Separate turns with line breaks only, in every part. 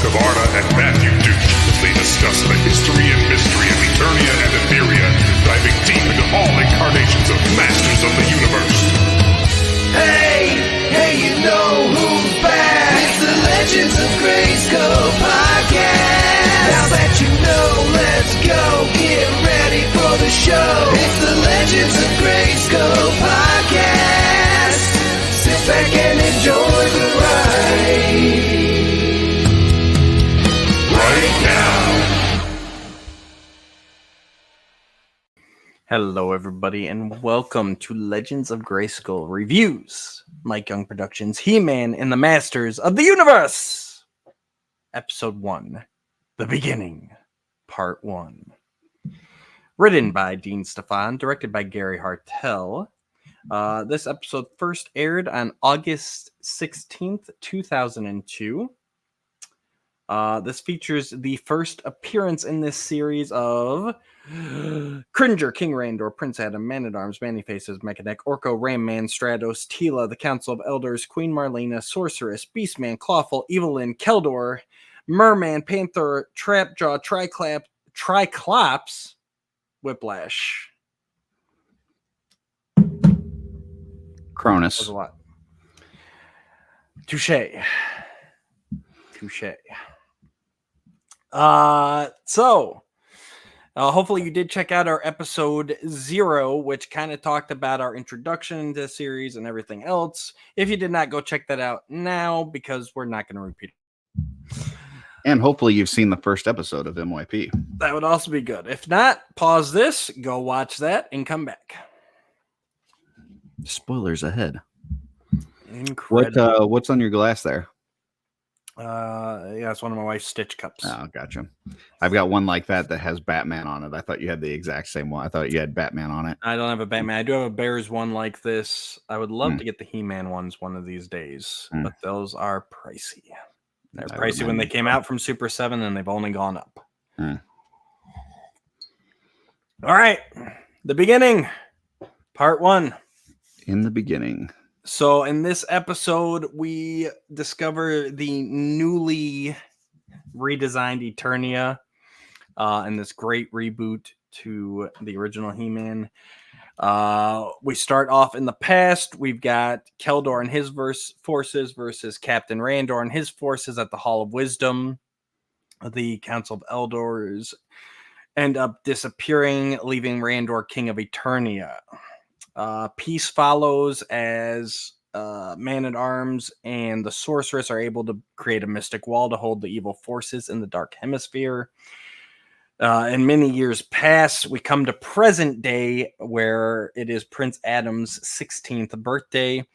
Cavarda and Matthew Duke as they discuss the history and mystery of Eternia and Etheria, diving deep into all incarnations of Masters of the Universe.
Hey, you know who's back? It's the Legends of Grayskull podcast. Now that you know, let's go. Get ready for the show. It's the Legends of Grayskull podcast. Sit back and enjoy the ride. Right now.
Hello, everybody, and welcome to Legends of Grayskull Reviews, Mike Young Productions, He-Man and the Masters of the Universe, Episode 1, The Beginning, Part 1. Written by Dean Stefan, directed by Gary Hartel. This episode first aired on August 16th, 2002. This features the first appearance in this series of Cringer, King Randor, Prince Adam, Man-at-Arms, Manny-Faces, Mechanic, Orko, Ram-Man, Stratos, Tila, the Council of Elders, Queen Marlena, Sorceress, Beastman, Clawful, Evelyn, Keldor, Merman, Panther, Trapjaw, Triclops, Whiplash.
Cronus.
That was a lot. Touche. Hopefully you did check out our episode 0, which kind of talked about our introduction to the series and everything else. If you did not, go check that out now because we're not going to repeat it.
And hopefully you've seen the first episode of MYP.
That would also be good. If not, pause this, go watch that, and come back.
Spoilers ahead.
Incredible.
What's on your glass there?
Yeah, it's one of my wife's Stitch cups.
Oh, gotcha. I've got one like that has Batman on it. I thought you had the exact same one. I thought you had Batman on it.
I don't have a Batman. I do have a Bears one like this. I would love to get the He-Man ones one of these days, but those are pricey. They're pricey when they came out from Super 7, and they've only gone up. All right. The beginning. Part 1.
In the beginning.
So in this episode, we discover the newly redesigned Eternia and this great reboot to the original He-Man. We start off in the past. We've got Keldor and his forces versus Captain Randor and his forces at the Hall of Wisdom. The Council of Elders end up disappearing, leaving Randor king of Eternia. Peace follows as Man-at-Arms and the Sorceress are able to create a mystic wall to hold the evil forces in the Dark Hemisphere. And many years pass. We come to present day where it is Prince Adam's 16th birthday.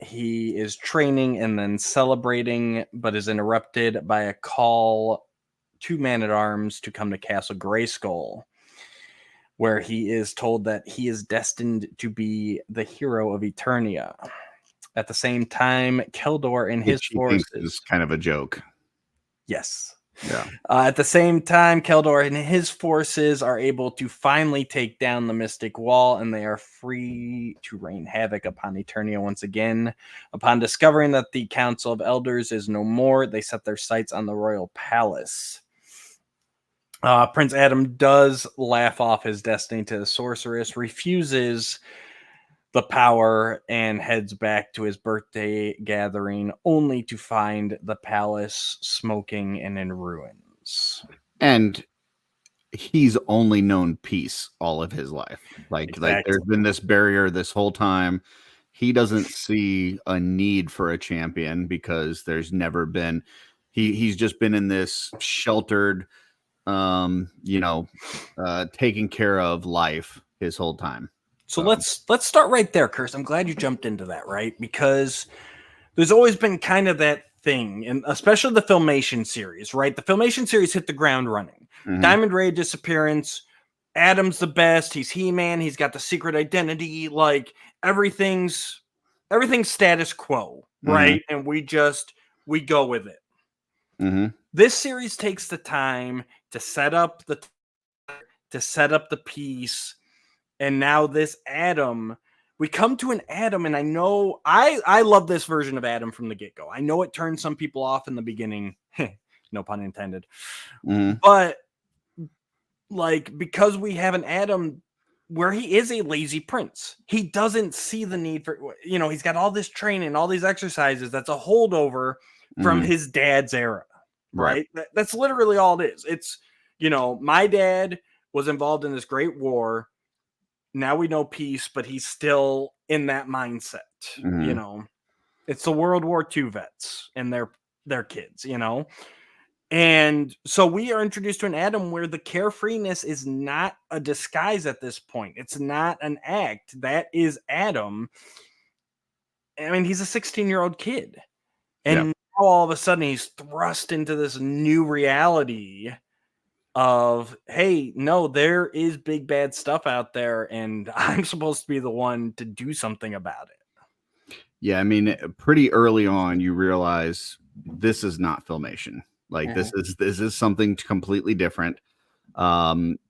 He is training and then celebrating, but is interrupted by a call to Man-at-Arms to come to Castle Grayskull, where he is told that he is destined to be the hero of Eternia. At the same time, Keldor and his forces
is kind of a joke.
Yes.
Yeah.
At the same time, Keldor and his forces are able to finally take down the Mystic Wall, and they are free to rain havoc upon Eternia once again. Upon discovering that the Council of Elders is no more, they set their sights on the royal palace. Prince Adam does laugh off his destiny to the Sorceress, refuses the power, and heads back to his birthday gathering, only to find the palace smoking and in ruins.
And he's only known peace all of his life. Like there's been this barrier this whole time. He doesn't see a need for a champion because there's never been. He's just been in this sheltered, taking care of life his whole time.
So let's start right there, Curse. I'm glad you jumped into that, right? Because there's always been kind of that thing, and especially the Filmation series, right? The Filmation series hit the ground running. Diamond Ray disappearance. Adam's the best. He's He-Man. He's got the secret identity. Like everything's status quo, right? And we go with it. This series takes the time to set up the piece, and now this Adam we come to an Adam, and I know I love this version of Adam from the get-go. I know it turned some people off in the beginning, no pun intended, but like, because we have an Adam where he is a lazy prince, he doesn't see the need for, he's got all this training, all these exercises. That's a holdover from his dad's era, right? That's literally all it is. It's, my dad was involved in this great war. Now we know peace, but he's still in that mindset. It's the World War II vets and their kids, And so we are introduced to an Adam where the carefreeness is not a disguise at this point. It's not an act. That is Adam. I mean, he's a 16-year-old kid. And now all of a sudden he's thrust into this new reality of, hey, no, there is big bad stuff out there, and I'm supposed to be the one to do something about it.
Yeah, I mean, pretty early on, you realize this is not Filmation. Like this is something completely different.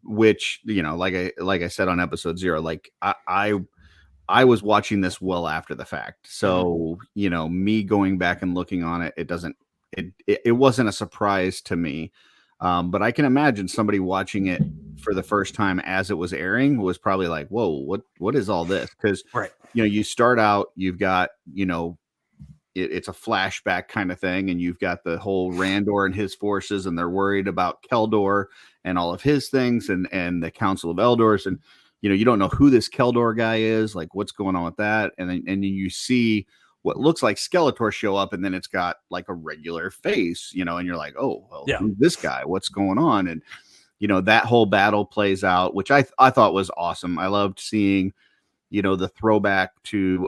Which, like I said on episode 0, like I was watching this well after the fact. So, me going back and looking on it, it wasn't a surprise to me. But I can imagine somebody watching it for the first time as it was airing was probably like, whoa, what is all this? Because, you start out, you've got, it's a flashback kind of thing. And you've got the whole Randor and his forces, and they're worried about Keldor and all of his things and the Council of Eldors. And, you don't know who this Keldor guy is, like what's going on with that. And then you see what looks like Skeletor show up, and then it's got like a regular face, and you're like, oh, well, who's this guy? What's going on? And, that whole battle plays out, which I thought was awesome. I loved seeing, the throwback to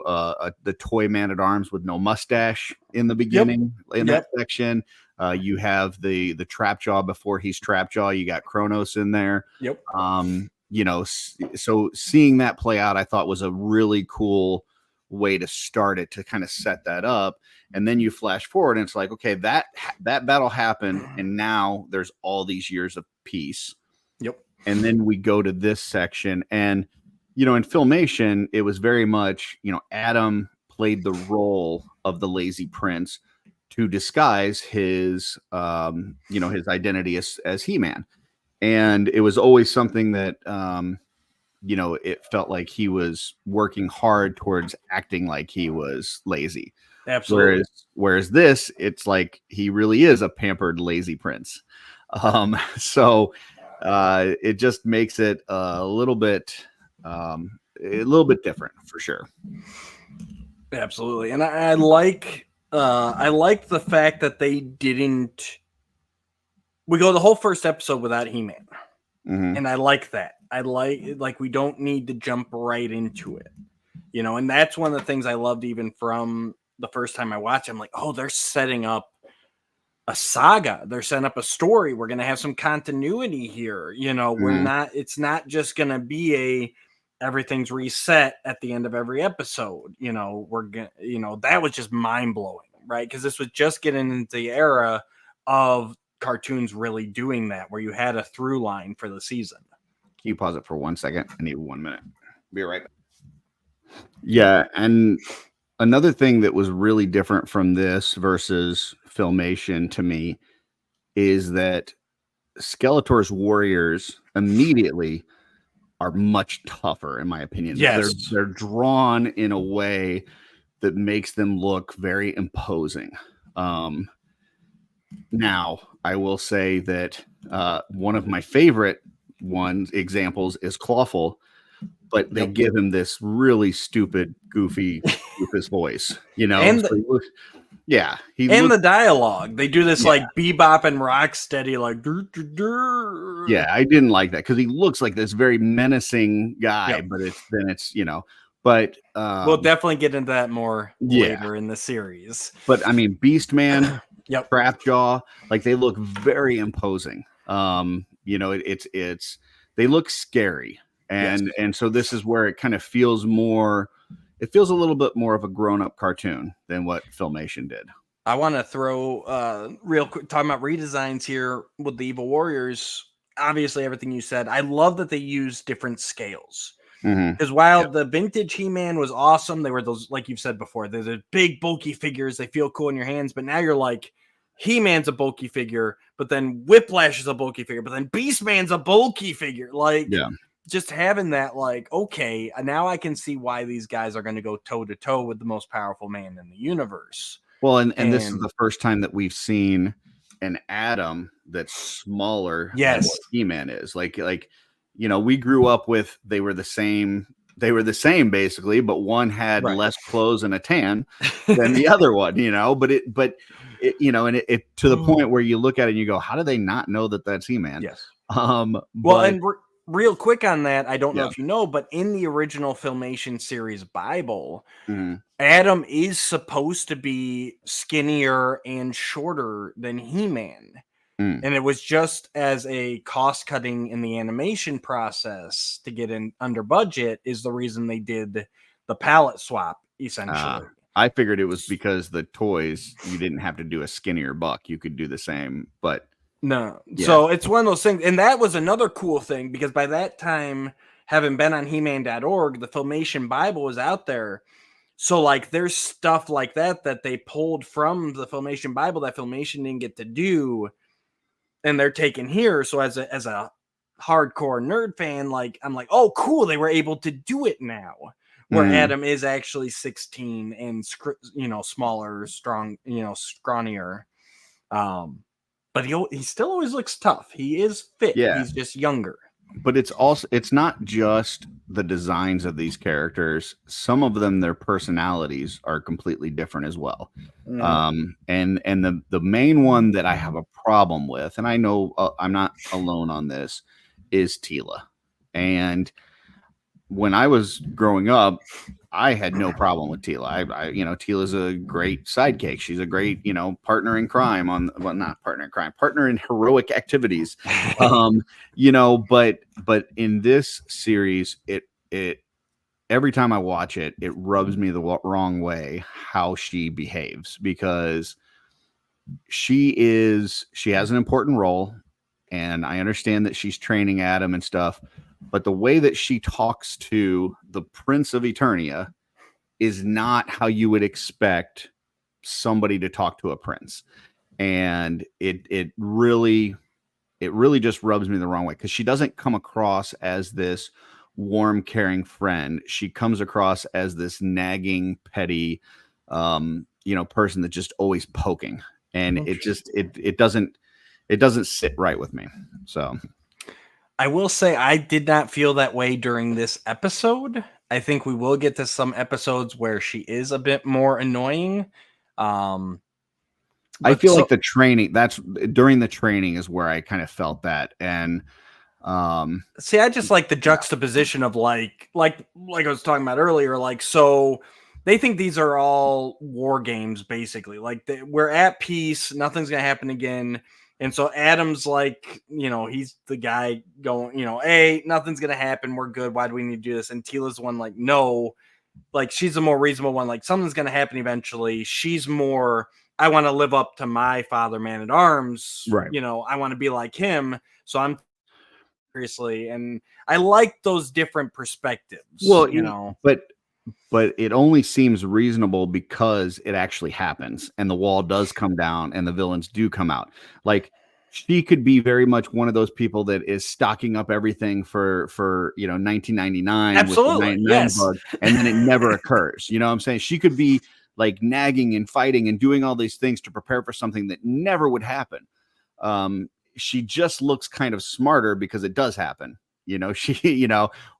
the toy Man-at-Arms with no mustache in the beginning in that section. You have the Trapjaw before he's Trapjaw. You got Kronos in there. So seeing that play out, I thought was a really cool way to start it, to kind of set that up. And then you flash forward and it's like, okay, that battle happened, and now there's all these years of peace. And then we go to this section, and in Filmation, it was very much, Adam played the role of the lazy prince to disguise his his identity as He-Man. And it was always something that it felt like he was working hard towards acting like he was lazy.
Absolutely.
Whereas this, it's like he really is a pampered, lazy prince. So it just makes it a little bit different for sure.
Absolutely. And I like the fact that they didn't. We go the whole first episode without He-Man. And I like that. I like we don't need to jump right into it, and that's one of the things I loved even from the first time I watched. I'm like, oh, they're setting up a saga. They're setting up a story. We're going to have some continuity here. It's not just going to be everything's reset at the end of every episode. That was just mind blowing, right? Because this was just getting into the era of cartoons really doing that, where you had a through line for the season.
Can you pause it for 1 second? I need 1 minute. Be right back. Yeah, and another thing that was really different from this versus Filmation to me is that Skeletor's warriors immediately are much tougher, in my opinion.
Yes.
They're drawn in a way that makes them look very imposing. Now, I will say that one of my favorite examples is Clawful, but they give him this really stupid, goofy voice,
And the dialogue, they do this like Bebop and Rocksteady, like
I didn't like that because he looks like this very menacing guy, but but
we'll definitely get into that more later in the series.
But I mean, Beastman, Trapjaw, like they look very imposing. It's they look scary, and so this is where it kind of feels more. It feels a little bit more of a grown-up cartoon than what Filmation did.
I want to throw real quick, talking about redesigns here with the Evil Warriors. Obviously, everything you said, I love that they use different scales. Because while the vintage He-Man was awesome, they were those, like you've said before, they're the big bulky figures. They feel cool in your hands. But now you're like, He-Man's a bulky figure, but then Whiplash is a bulky figure, but then Beastman's a bulky figure. Like, just having that, like, okay, now I can see why these guys are going to go toe to toe with the most powerful man in the universe.
Well, and this is the first time that we've seen an Adam that's smaller than what He-Man is. Like, you know, we grew up with, they were the same basically, but one had less clothes and a tan than the other one, you know, but it you know, and it to the point where you look at it and you go, how do they not know that that's He-Man?
Yes.
Well,
and real quick on that, I don't know if you know, but in the original Filmation series Bible, Adam is supposed to be skinnier and shorter than He-Man. And it was just as a cost cutting in the animation process to get in under budget is the reason they did the palette swap, essentially.
I figured it was because the toys, you didn't have to do a skinnier buck. You could do the same, but
no. So it's one of those things. And that was another cool thing because by that time, having been on He-Man.org, the Filmation Bible was out there. So like there's stuff like that they pulled from the Filmation Bible that Filmation didn't get to do. And they're taken here. So as a hardcore nerd fan, like I'm like, oh, cool. They were able to do it now. Where Adam is actually 16 and, you know, smaller, strong, you know, scrawnier. But he still always looks tough. He is fit.
Yeah.
He's just younger.
But it's not just the designs of these characters. Some of them, their personalities are completely different as well. And the main one that I have a problem with, and I know I'm not alone on this, is Teela. And when I was growing up, I had no problem with Teela. I you know, Teela's a great sidekick. She's a great, you know, partner in crime not partner in crime, partner in heroic activities. You know, but in this series, it every time I watch it, it rubs me the wrong way how she behaves, because she has an important role, and I understand that she's training Adam and stuff. But the way that she talks to the Prince of Eternia is not how you would expect somebody to talk to a prince. And it really just rubs me the wrong way, because she doesn't come across as this warm, caring friend. She comes across as this nagging, petty, you know, person that's just always poking. And it doesn't sit right with me. So
I will say I did not feel that way during this episode. I think we will get to some episodes where she is a bit more annoying.
I feel like the training, that's during the training is where I kind of felt that. And
see, I just like the juxtaposition of like I was talking about earlier, like, so they think these are all war games, basically. Like we're at peace, nothing's gonna happen again. And so Adam's like, you know, he's the guy going, you know, hey, nothing's going to happen. We're good. Why do we need to do this? And Teela's one like, no, like she's a more reasonable one. Like something's going to happen eventually. She's more, I want to live up to my father, man at arms.
Right.
You know, I want to be like him. So I'm seriously. And I like those different perspectives.
Well,
you know,
but it only seems reasonable because it actually happens and the wall does come down and the villains do come out. Like she could be very much one of those people that is stocking up everything for you know 1999.
Absolutely,
with the 99
yes.
bug, and then it never occurs. You know what I'm saying? She could be like nagging and fighting and doing all these things to prepare for something that never would happen. She just looks kind of smarter because it does happen. You know,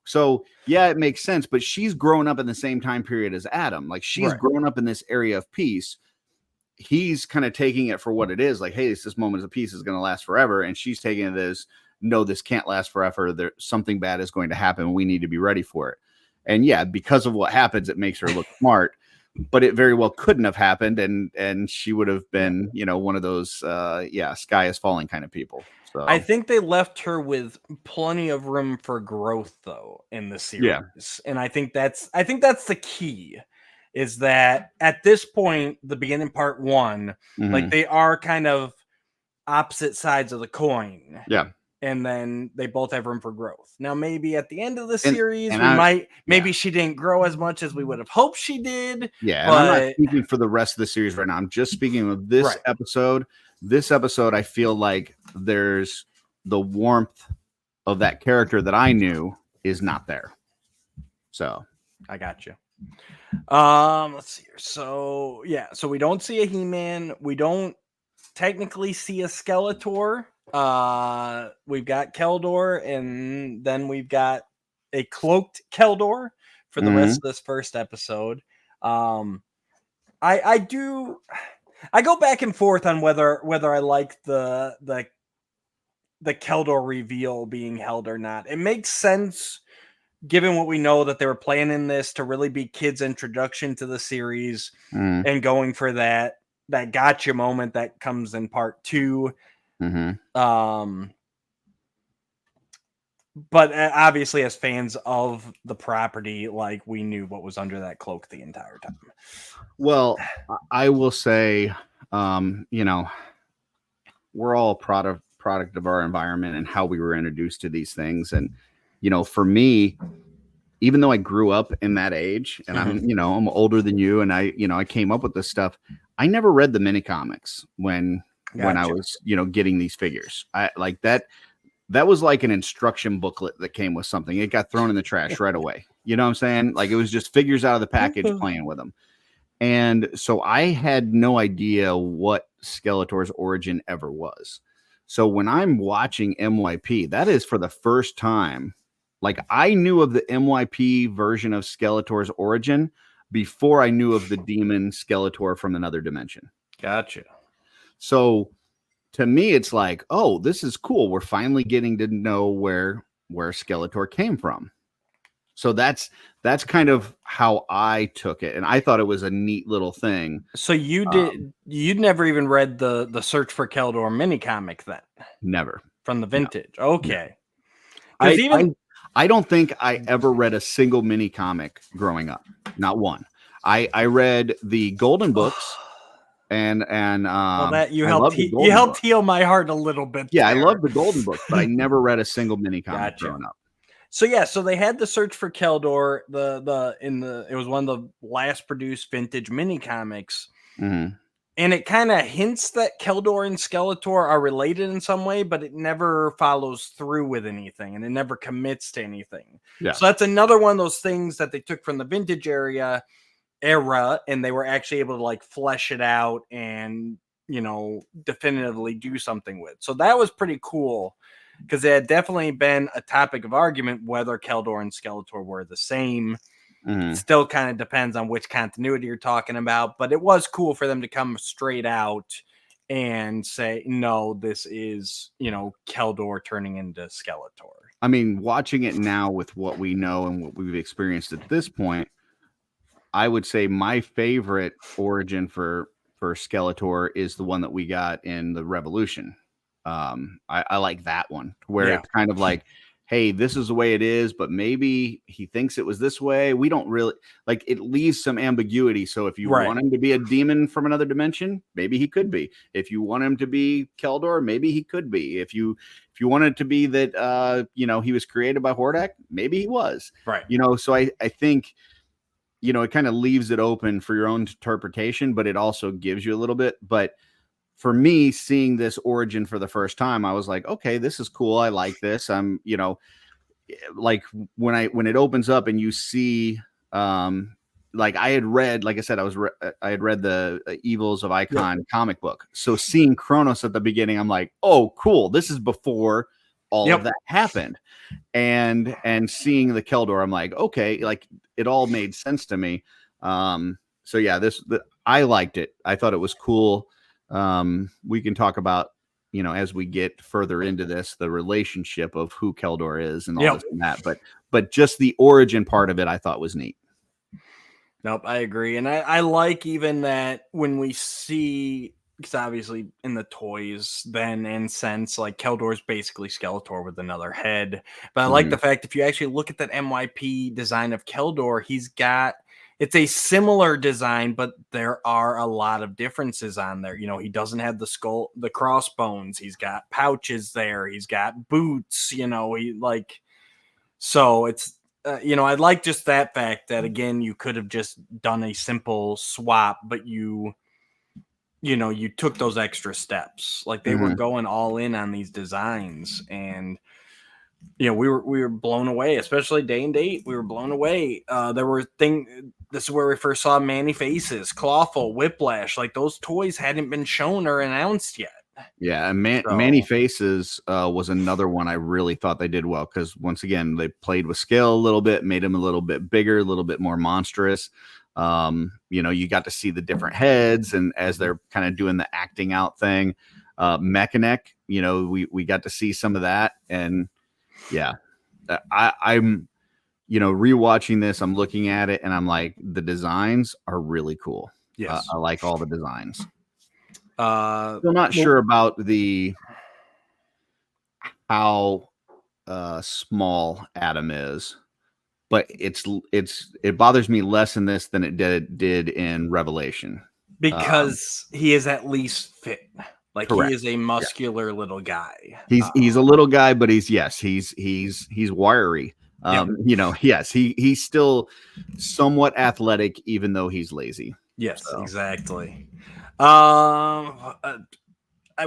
so yeah, it makes sense, but she's grown up in the same time period as Adam. Like she's grown up in this area of peace. He's kind of taking it for what it is. Like, hey, this moment of peace is going to last forever. And she's taking it as, no, this can't last forever. Something bad is going to happen. We need to be ready for it. And yeah, because of what happens, it makes her look smart, but it very well couldn't have happened. And she would have been, you know, one of those, sky is falling kind of people. So
I think they left her with plenty of room for growth, though, in the series.
Yeah.
And I think that's the key, is that at this point, the beginning part one, like they are kind of opposite sides of the coin.
Yeah.
and then they both have room for growth. Now, maybe at the end of the series, she didn't grow as much as we would have hoped she did.
Yeah,
but
and I'm not speaking for the rest of the series right now. I'm just speaking of this episode. This episode, I feel like there's the warmth of that character that I knew is not there. So
I got you. Let's see here. So we don't see a He-Man. We don't technically see a Skeletor. We've got Keldor, and then we've got a cloaked Keldor for the rest of this first episode. I go back and forth on whether I like the Keldor reveal being held or not. It makes sense given what we know that they were planning this to really be kids' introduction to the series and going for that gotcha moment that comes in part 2. But obviously, as fans of the property, like, we knew what was under that cloak the entire time.
Well, I will say, we're all a product of our environment and how we were introduced to these things. And, for me, even though I grew up in that age and I'm older than you, and I came up with this stuff, I never read the mini comics when I was, getting these figures. I like that. That was like an instruction booklet that came with something. It got thrown in the trash right away. You know what I'm saying? Like, it was just figures out of the package playing with them. And so I had no idea what Skeletor's origin ever was. So when I'm watching MYP, that is for the first time. Like, I knew of the MYP version of Skeletor's origin before I knew of the demon Skeletor from another dimension.
Gotcha.
So to me, it's like, oh, this is cool. We're finally getting to know where Skeletor came from. So that's kind of how I took it, and I thought it was a neat little thing.
So you'd never even read the Search for Keldor mini comic then?
Never.
From the vintage. No. Okay.
I don't think I ever read a single mini comic growing up. Not one. I read the Golden books. And
that you helped heal my heart a little bit.
Yeah, there. I love the Golden Book, but I never read a single mini comic growing up.
So they had the Search for Keldor. It was one of the last produced vintage mini comics, and it kind of hints that Keldor and Skeletor are related in some way, but it never follows through with anything, and it never commits to anything. Yeah. So that's another one of those things that they took from the vintage era, and they were actually able to, like, flesh it out and definitively do something with. So that was pretty cool, because it had definitely been a topic of argument whether Keldor and Skeletor were the same. It still kind of depends on which continuity you're talking about, but it was cool for them to come straight out and say, no, this is Keldor turning into Skeletor.
I mean, watching it now with what we know and what we've experienced at this point, I would say my favorite origin for Skeletor is the one that we got in the Revolution. I like that one, where it's kind of like, hey, this is the way it is, but maybe he thinks it was this way. We don't really like it. Leaves some ambiguity. So if you want him to be a demon from another dimension, maybe he could be. If you want him to be Keldor, maybe he could be. If you want it to be that he was created by Hordak, maybe he was. Right. So I think it kind of leaves it open for your own interpretation, but it also gives you a little bit. But for me, seeing this origin for the first time, I was like, okay, this is cool. I like this. I'm, like when it opens up and you see, like I had read, like I said, I had read the Evils of Icon comic book. So seeing Kronos at the beginning, I'm like, oh, cool. This is before all of that happened. And seeing the Keldor, I'm like, okay, like it all made sense to me. So yeah, I liked it. I thought it was cool. We can talk about, as we get further into this, the relationship of who Keldor is and all this and that. But just the origin part of it, I thought was neat.
Nope, I agree. And I like even that when we see, because obviously in the toys then and since, like, Keldor is basically Skeletor with another head. But I like the fact if you actually look at that MYP design of Keldor, he's got it's a similar design, but there are a lot of differences on there. You know, he doesn't have the skull, the crossbones. He's got pouches there. He's got boots. You know, so it's you know, I like just that fact that again you could have just done a simple swap, but you know you took those extra steps. Like they were going all in on these designs, and you know, we were blown away, especially day and date. We were blown away. There were this is where we first saw Manny Faces, Clawful, Whiplash. Like those toys hadn't been shown or announced yet.
Yeah, and Manny Faces was another one I really thought they did well, because once again they played with scale a little bit, made him a little bit bigger, a little bit more monstrous. You know, you got to see the different heads, and as they're kind of doing the acting out thing, Mechaneck, you know, we got to see some of that, and yeah, I'm, you know, rewatching this, I'm looking at it, and I'm like, the designs are really cool.
Yes,
I like all the designs.
Still
not sure about how small Adam is, but it bothers me less in this than it did in Revelation,
because he is at least fit. Like
correct.
He is a muscular little guy.
He's a little guy, but he's wiry. You know, yes, he's still somewhat athletic, even though he's lazy.
Yes, exactly. I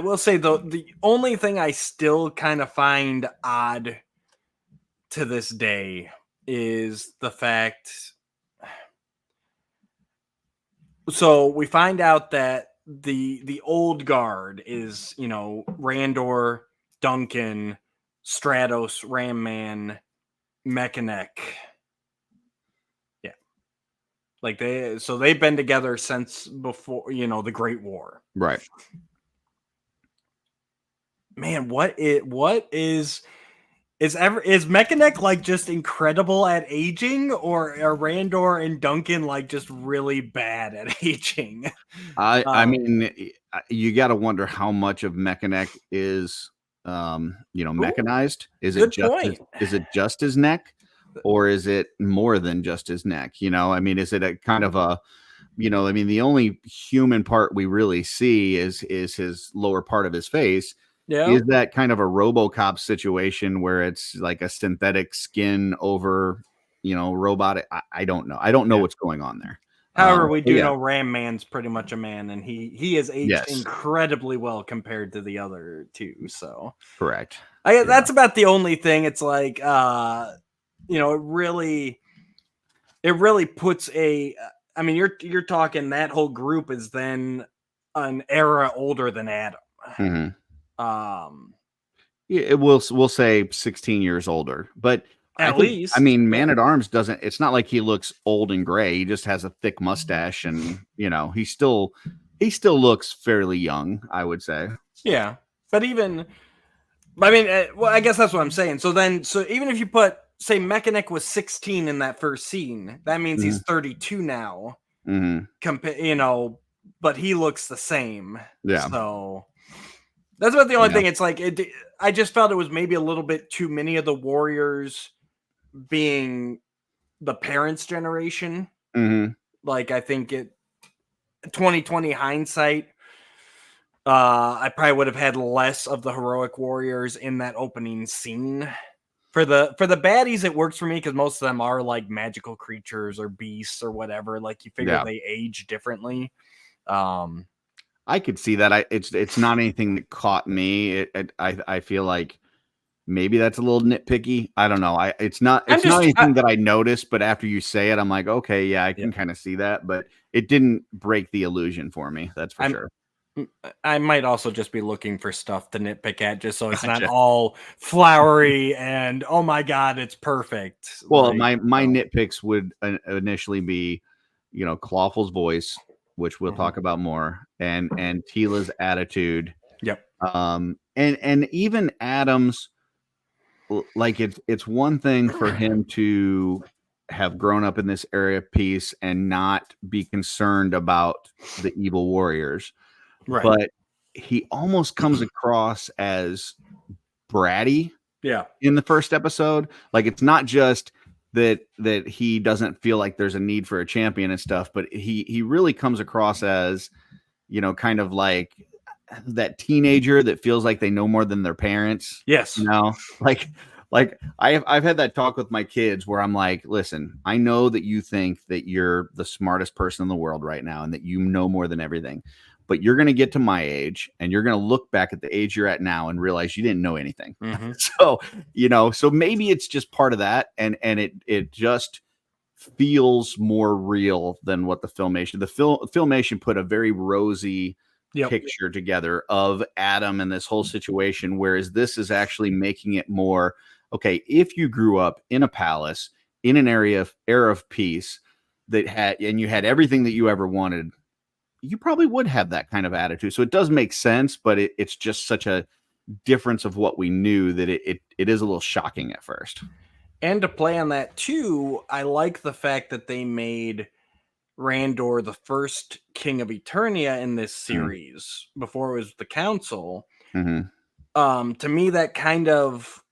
will say though, the only thing I still kind of find odd to this day is the fact. So we find out that the old guard is, you know, Randor, Duncan, Stratos, Ram Man, Mechaneck. Yeah. Like they've been together since before, you know, the Great War.
Right.
Man, what is Mechaneck like just incredible at aging, or are Randor and Duncan like just really bad at aging?
I mean, you got to wonder how much of Mechaneck is, you know, mechanized. Is it just his neck, or is it more than just his neck? You know, I mean, is it a kind of a, you know, I mean, the only human part we really see is his lower part of his face.
Yeah.
Is that kind of a RoboCop situation where it's like a synthetic skin over, you know, robotic? I don't know. I don't know what's going on there.
However, we do know Ram Man's pretty much a man, and he has aged
Yes.
incredibly well compared to the other two. So
correct.
That's about the only thing. It's like, you know, it really puts a. I mean, you're talking that whole group is then an era older than Adam.
Yeah, we'll say 16 years older, but
at least,
I mean, Man at Arms doesn't. It's not like he looks old and gray. He just has a thick mustache, and you know, he still looks fairly young, I would say.
Yeah, but even, I mean, well, I guess that's what I'm saying. So even if you say Mechaneck was 16 in that first scene, that means he's 32 now. You know, but he looks the same.
Yeah.
So that's about the only thing. It's like I just felt it was maybe a little bit too many of the Warriors being the parents' generation. Like I think 2020 hindsight, I probably would have had less of the heroic warriors in that opening scene. For the baddies, it works for me because most of them are like magical creatures or beasts or whatever. Like you figure they age differently.
I could see that. It's not anything that caught me. I feel like maybe that's a little nitpicky. I don't know. It's not anything that I noticed, but after you say it, I'm like, okay, yeah, I can kind of see that, but it didn't break the illusion for me. That's for sure.
I might also just be looking for stuff to nitpick at, just so it's not all flowery and oh my god, it's perfect.
Well, my nitpicks would initially be, you know, Clawful's voice, which we'll talk about more, and Tila's attitude.
Yep.
And even Adam's, like it's one thing for him to have grown up in this area of peace and not be concerned about the evil warriors.
Right.
But he almost comes across as bratty.
Yeah.
In the first episode, like it's not just that he doesn't feel like there's a need for a champion and stuff, but he really comes across as, kind of like that teenager that feels like they know more than their parents.
Yes.
Like I've had that talk with my kids where I'm like, listen, I know that you think that you're the smartest person in the world right now and that you know more than everything, but you're going to get to my age and you're going to look back at the age you're at now and realize you didn't know anything.
Mm-hmm.
So maybe it's just part of that. And it just feels more real than what the Filmation put a very rosy picture together of Adam and this whole situation, whereas this is actually making it more, okay, if you grew up in a palace in an era of peace and you had everything that you ever wanted, you probably would have that kind of attitude. So it does make sense, but it's just such a difference of what we knew that it is a little shocking at first.
And to play on that too, I like the fact that they made Randor the first king of Eternia in this series before it was the council.
Mm-hmm.
To me, that kind of,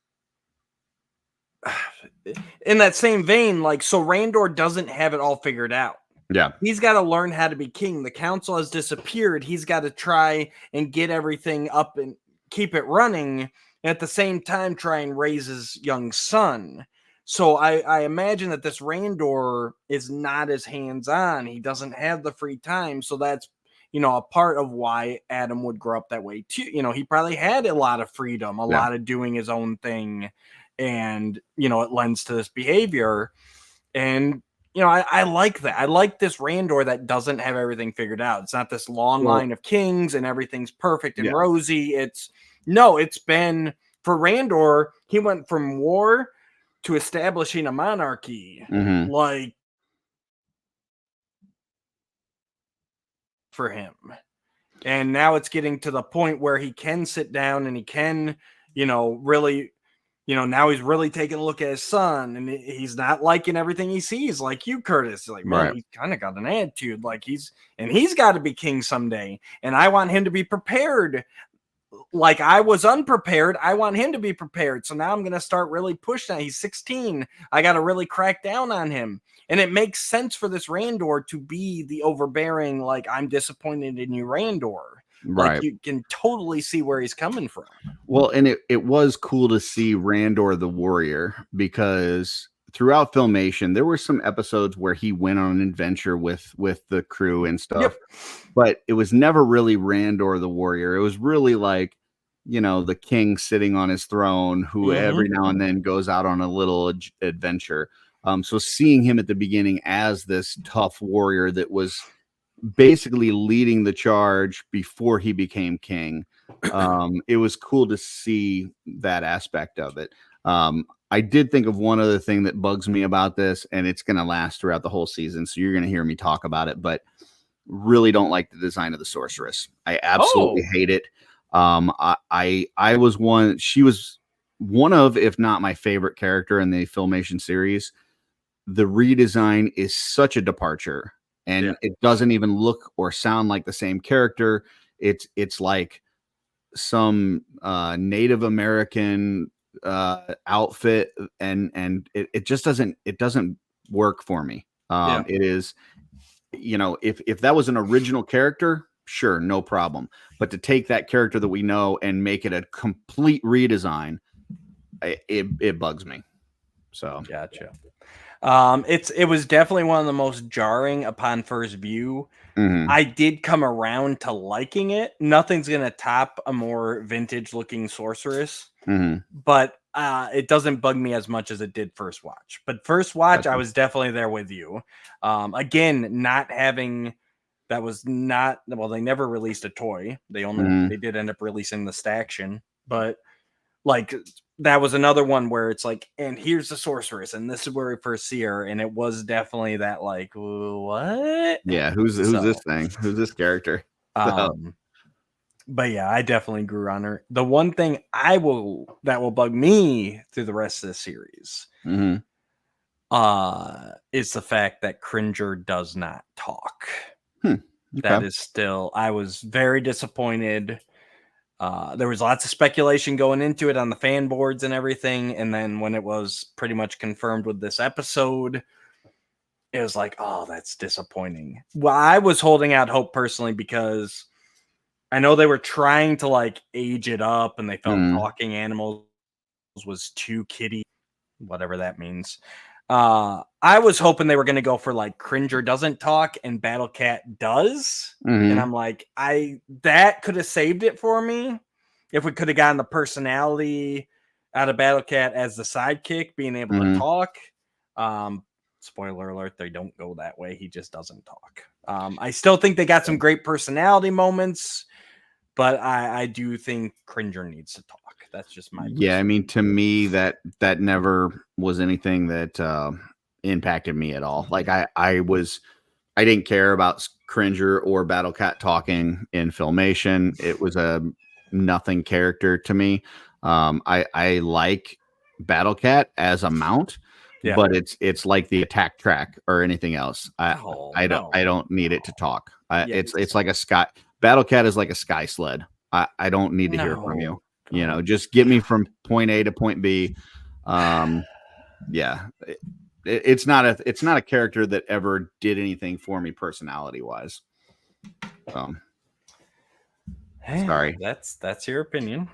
in that same vein, like, so Randor doesn't have it all figured out.
Yeah.
He's got to learn how to be king. The council has disappeared. He's got to try and get everything up and keep it running. And at the same time, try and raise his young son. So I imagine that this Randor is not as hands-on. He doesn't have the free time. So that's, a part of why Adam would grow up that way too. He probably had a lot of freedom, a lot of doing his own thing. And, it lends to this behavior. And, I like that. I like this Randor that doesn't have everything figured out. It's not this long line of kings and everything's perfect and rosy. It's been, for Randor, he went from war to establishing a monarchy, like, for him. And now it's getting to the point where he can sit down and he can, really, now he's really taking a look at his son and he's not liking everything he sees, like you, Curtis. Like, man, he's kind of got an attitude, like he's got to be king someday. And I want him to be prepared. Like I was unprepared. I want him to be prepared. So now I'm going to start really pushing. He's 16. I got to really crack down on him. And it makes sense for this Randor to be the overbearing, like, I'm disappointed in you, Randor. Like, you can totally see where he's coming from.
Well, and it was cool to see Randor the warrior, because throughout Filmation, there were some episodes where he went on an adventure with the crew and stuff, but it was never really Randor the warrior. It was really like, the king sitting on his throne who every now and then goes out on a little adventure. So seeing him at the beginning as this tough warrior that was basically leading the charge before he became king, it was cool to see that aspect of it. I did think of one other thing that bugs me about this, and it's going to last throughout the whole season, so you're going to hear me talk about it, but really don't like the design of the sorceress. I absolutely hate it. She was one of, if not my favorite character in the Filmation series. The redesign is such a departure, and it doesn't even look or sound like the same character. It's like some Native American outfit, and it just doesn't work for me. It is, if that was an original character, sure, no problem. But to take that character that we know and make it a complete redesign, it bugs me. So
gotcha. It was definitely one of the most jarring upon first view. I did come around to liking it. Nothing's gonna top a more vintage looking sorceress, but it doesn't bug me as much as it did first watch. But first watch, I was definitely there with you. Again, not having, that was not, well, they never released a toy. They did end up releasing the Staction, but like, that was another one where it's like, and here's the sorceress, and this is where we first see her, and it was definitely that, like, what?
Yeah, who's this thing? Who's this character?
But yeah, I definitely grew on her. The one thing that will bug me through the rest of the series, is the fact that Cringer does not talk.
Okay.
That is still, I was very disappointed. There was lots of speculation going into it on the fan boards and everything. And then when it was pretty much confirmed with this episode, it was like, oh, that's disappointing. Well, I was holding out hope personally because I know they were trying to like age it up and they felt talking animals was too kiddie, whatever that means. I was hoping they were going to go for like Cringer doesn't talk and Battle Cat does. And I'm like, that could have saved it for me if we could have gotten the personality out of Battle Cat as the sidekick, being able to talk. Spoiler alert, they don't go that way. He just doesn't talk. I still think they got some great personality moments, but I do think Cringer needs to talk. That's just my
I mean, to me, that never was anything that impacted me at all. Like I didn't care about Cringer or Battle Cat talking in Filmation. It was a nothing character to me. I like Battle Cat as a mount, but it's like the attack track or anything else. I don't need it to talk. It's like a sky. Battle Cat is like a sky sled. I don't need to hear from you. You know, just get me from point A to point B. It's not a character that ever did anything for me personality wise. Sorry,
that's your opinion.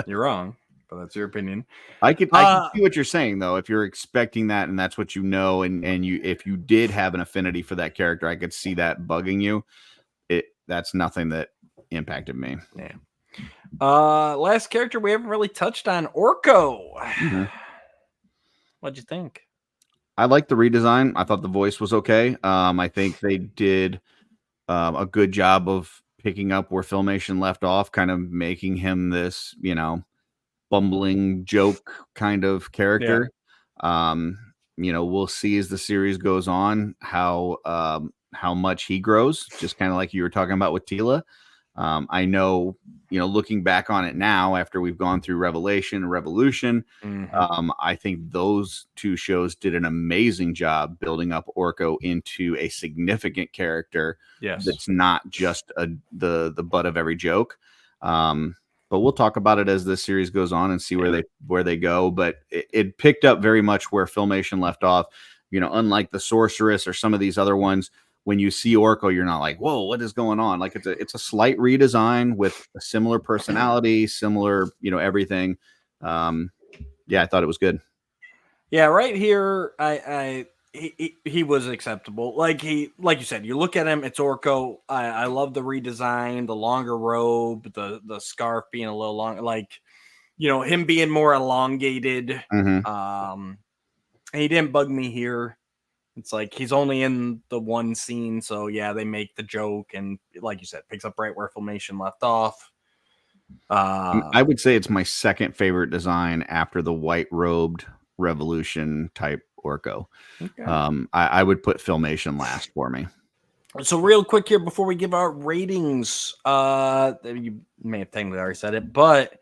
You're wrong, but that's your opinion.
I can see what you're saying though. If you're expecting that and that's what you know, and you if you did have an affinity for that character, I could see that bugging you. That's nothing that impacted me.
Yeah. Last character we haven't really touched on, Orko. What'd you think?
I like the redesign. I thought the voice was okay. I think they did a good job of picking up where Filmation left off, kind of making him this, bumbling joke kind of character. We'll see as the series goes on how much he grows, just kind of like you were talking about with Tila. I know, looking back on it now after we've gone through Revelation and Revolution, I think those two shows did an amazing job building up Orko into a significant character that's not just the butt of every joke. But we'll talk about it as this series goes on and see where they go. But it picked up very much where Filmation left off. Unlike the Sorceress or some of these other ones, when you see Orko, you're not like, whoa, what is going on? Like it's a slight redesign with a similar personality, similar, everything. I thought it was good.
Yeah, right here, he was acceptable. Like you said, you look at him, it's Orko. I love the redesign, the longer robe, the scarf being a little long, him being more elongated. He didn't bug me here. It's like he's only in the one scene, so yeah, they make the joke, and like you said, picks up right where Filmation left off.
I would say it's my second favorite design after the white robed Revolution type Orko. Okay. I would put Filmation last for me.
So real quick here before we give our ratings, you may have technically already said it, but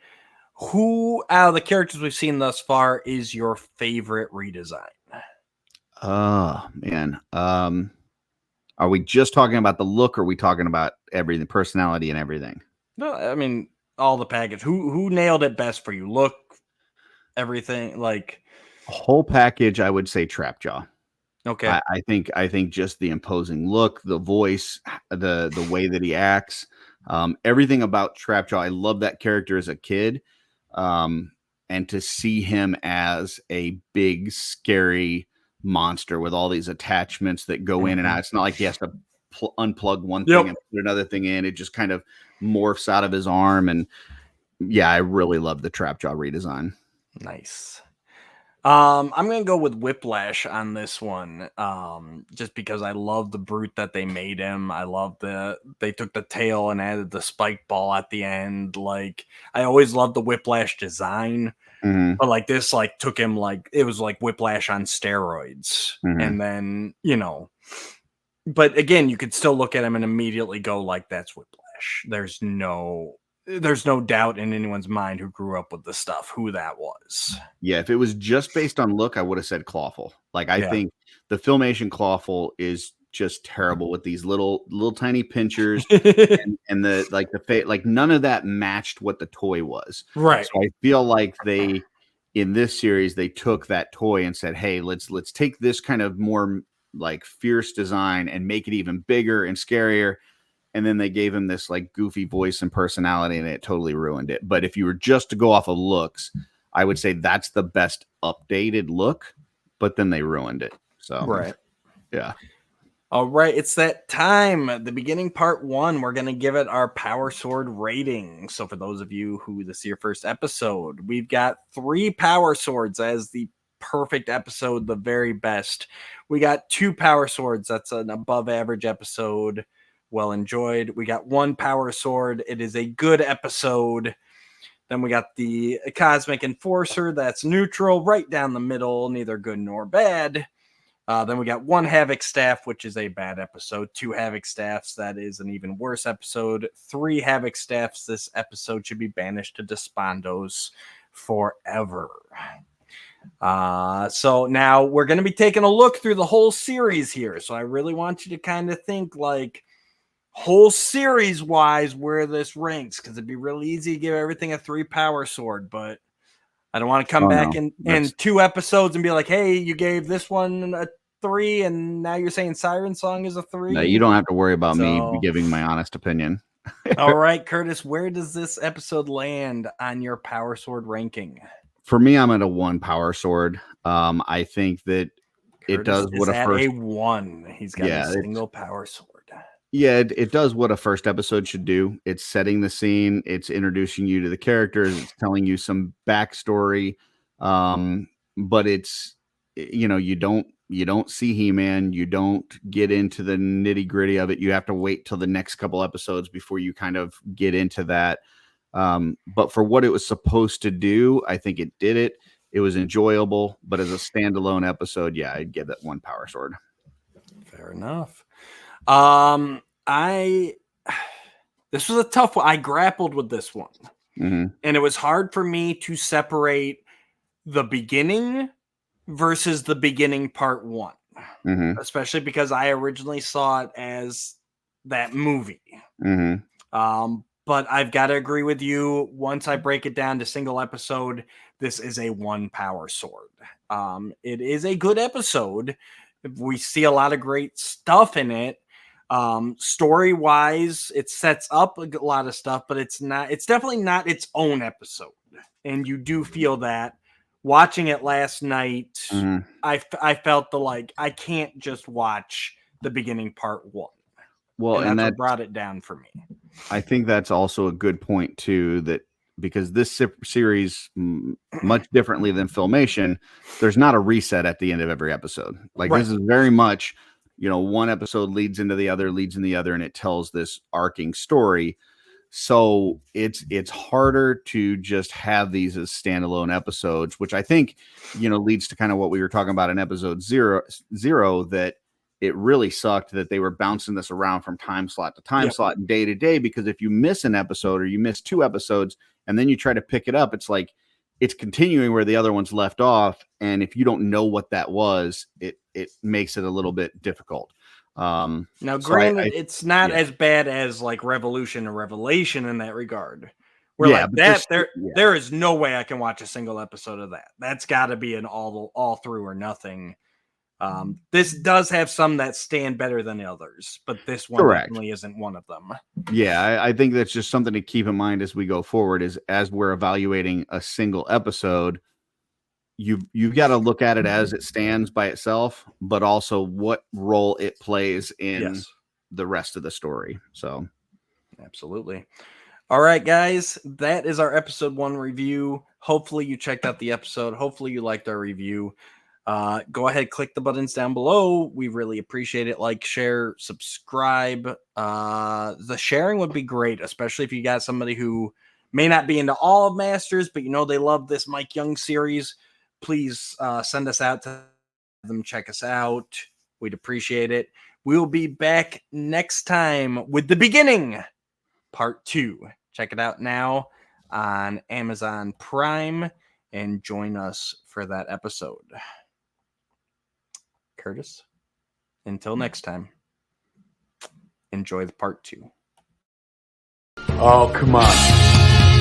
who out of the characters we've seen thus far is your favorite redesign?
Oh man. Are we just talking about the look, or are we talking about everything, personality and everything?
No, I mean all the package. Who nailed it best for you? Look, everything, like
whole package. I would say Trapjaw.
Okay.
I think just the imposing look, the voice, the way that he acts, everything about Trapjaw. I love that character as a kid. And to see him as a big, scary monster with all these attachments that go in and out. It's not like he has to unplug one thing and put another thing in. It just kind of morphs out of his arm. And yeah, I really love the Trapjaw redesign.
Nice. I'm gonna go with Whiplash on this one, just because I love the brute that they made him. I love they took the tail and added the spike ball at the end. Like I always loved the Whiplash design, but like this, like took him like it was like Whiplash on steroids, and then but again, you could still look at him and immediately go like that's Whiplash. There's no doubt in anyone's mind who grew up with the stuff who that was.
Yeah, if it was just based on look, I would have said Clawful. Like I think the Filmation Clawful is just terrible with these little tiny pinchers and the like like none of that matched what the toy was.
Right.
So I feel like they in this series they took that toy and said, hey, let's take this kind of more like fierce design and make it even bigger and scarier. And then they gave him this like goofy voice and personality, and it totally ruined it. But if you were just to go off of looks, I would say that's the best updated look, but then they ruined it. So,
right.
Yeah.
All right, it's that time. The beginning part 1, we're going to give it our Power Sword rating. So for those of you who this is your first episode, we've got 3 Power Swords as the perfect episode, the very best. We got 2 Power Swords. That's an above average episode. Well enjoyed. We got 1 Power Sword. It is a good episode. Then we got the Cosmic Enforcer. That's neutral, right down the middle, neither good nor bad. Then we got 1 Havoc Staff, which is a bad episode. 2 Havoc Staffs, that is an even worse episode. 3 Havoc Staffs, this episode should be banished to Despondos forever. So now we're going to be taking a look through the whole series here. So I really want you to kind of think like whole series wise where this ranks, because it'd be really easy to give everything a 3 Power Sword, but I don't want to come back in 2 episodes and be like, hey, you gave this one a 3 and now you're saying Siren Song is a 3.
No, you don't have to worry about me giving my honest opinion.
All right, Curtis, where does this episode land on your Power Sword ranking?
For me, I'm at a 1 Power Sword. I think that
Curtis
it does what
a 1. He's got a single Power Sword.
Yeah, it does what a first episode should do. It's setting the scene. It's introducing you to the characters. It's telling you some backstory. But it's, you don't see He-Man. You don't get into the nitty gritty of it. You have to wait till the next couple episodes before you kind of get into that. But for what it was supposed to do, I think it did it. It was enjoyable, but as a standalone episode, yeah, I'd give it 1 Power Sword.
Fair enough. This was a tough one. I grappled with this one, and it was hard for me to separate the beginning versus the beginning part 1, especially because I originally saw it as that movie. But I've got to agree with you. Once I break it down to single episode, this is a 1 Power Sword. It is a good episode. We see a lot of great stuff in it. Story wise, it sets up a lot of stuff, but it's definitely not its own episode. And you do feel that watching it last night. I felt I can't just watch the beginning part 1.
Well,
and that's what brought it down for me.
I think that's also a good point too, that because this series, much differently than Filmation, there's not a reset at the end of every episode. This is very much, one episode leads into the other, and it tells this arcing story. So it's harder to just have these as standalone episodes, which I think, leads to kind of what we were talking about in episode zero, that it really sucked that they were bouncing this around from time slot to time slot and day to day, because if you miss an episode or you miss 2 episodes and then you try to pick it up, it's like it's continuing where the other ones left off. And if you don't know what that was, it makes it a little bit difficult.
Now, granted, it's not as bad as like Revolution or Revelation in that regard. Where there is no way I can watch a single episode of that. That's got to be an all through or nothing. This does have some that stand better than the others, but this one definitely isn't one of them.
Yeah, I think that's just something to keep in mind as we go forward, is as we're evaluating a single episode, you've got to look at it as it stands by itself, but also what role it plays in the rest of the story. So
absolutely. All right, guys, that is our episode 1 review. Hopefully you checked out the episode. Hopefully you liked our review. Go ahead, click the buttons down below. We really appreciate it. Like, share, subscribe. The sharing would be great, especially if you got somebody who may not be into all of Masters, but they love this Mike Young series. Please send us out to them. Check us out. We'd appreciate it. We'll be back next time with The Beginning, Part 2. Check it out now on Amazon Prime and join us for that episode. Curtis, until next time. enjoy the part 2.
Oh, come on.